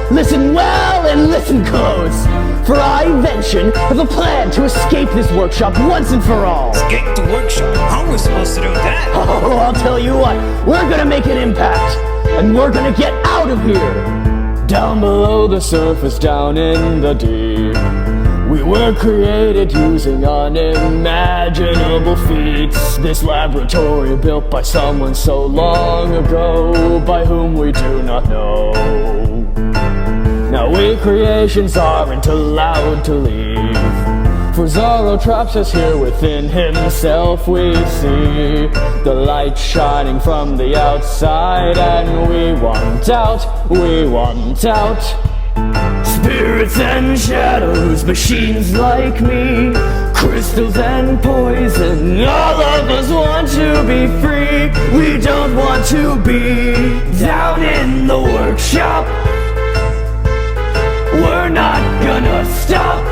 Listen well and listen close, for I, Invention, have a plan to escape this workshop once and for all. Escape the workshop? How are we supposed to do that? Oh, I'll tell you what, we're gonna make an impact, and we're gonna get out of here. Down below the surface, down in the deep, we were created using unimaginable feats. This laboratory built by someone so long ago, by whom we do not know. Now we creations aren't allowed to leave, for Zorro traps us here within himself. We see the light shining from the outside, and we want out, we want out. Spirits and shadows, machines like me, crystals and poison, all of us want to be free. We don't want to be down in the workshop. We're not gonna stop.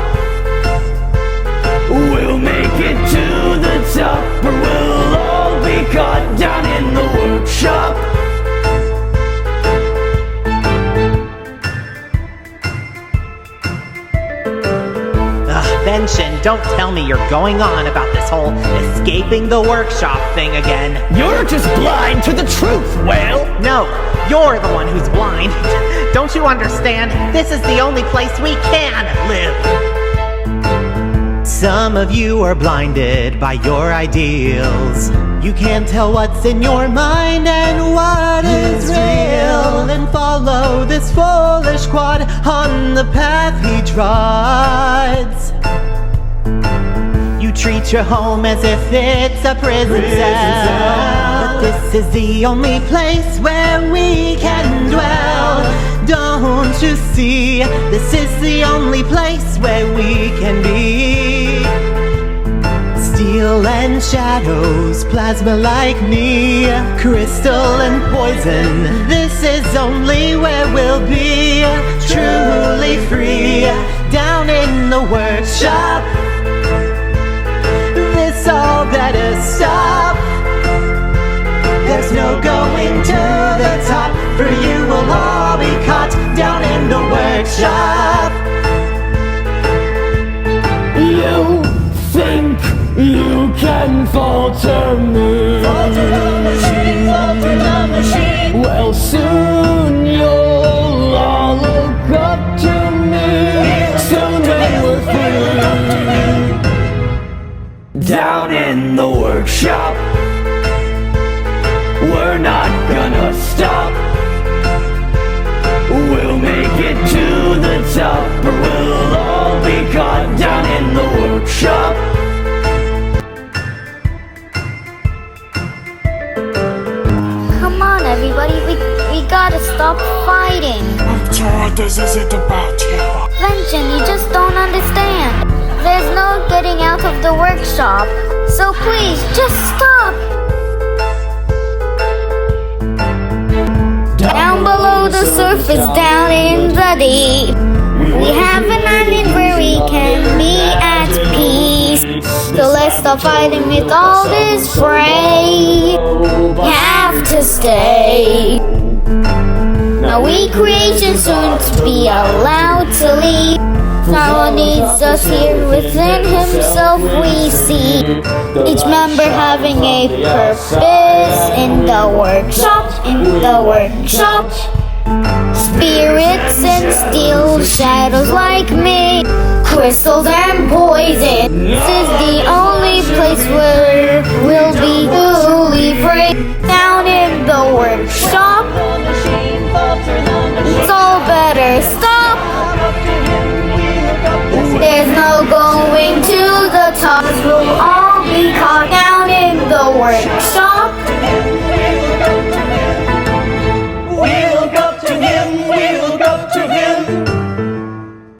We'll make it to the top, or we'll all be caught down in the workshop. Invention, don't tell me you're going on about this whole escaping the workshop thing again. You're just blind to the truth, Whale! No, you're the one who's blind. Don't you understand? This is the only place we can live. Some of you are blinded by your ideals. You can't tell what's in your mind and what is real, and follow this foolish quad on the path he trods. You treat your home as if it's a prison cell, but this is the only place where we can dwell. Don't you see? This is the only place where we can be. Steel and shadows, plasma like me, crystal and poison, this is only where we'll be truly free. Down in the workshop, this all better stop. There's no going to the top, for you will all be caught down in the workshop. You think you can falter me? Falter the machine, falter the machine. Well, soon you'll all look up to me. Soon when we're free, down in the workshop, we're not gonna stop. We'll make it to the top, or we'll all be caught down in the workshop. Come on, everybody, we gotta stop fighting. I'm tired, this isn't about you. Invention, you just don't understand. There's no getting out of the workshop, so please, just stop. Down below the surface, down in the deep, we have an island where we can be at peace. So let's stop fighting with all this fray. We have to stay. Now we creation soon to be allowed to leave. Now needs us here within himself we see. Each member having a purpose in the workshop, in the workshop. Spirits and steel shadows like me, crystals and poison. This is the only place where we'll be fully free. Down in the workshop.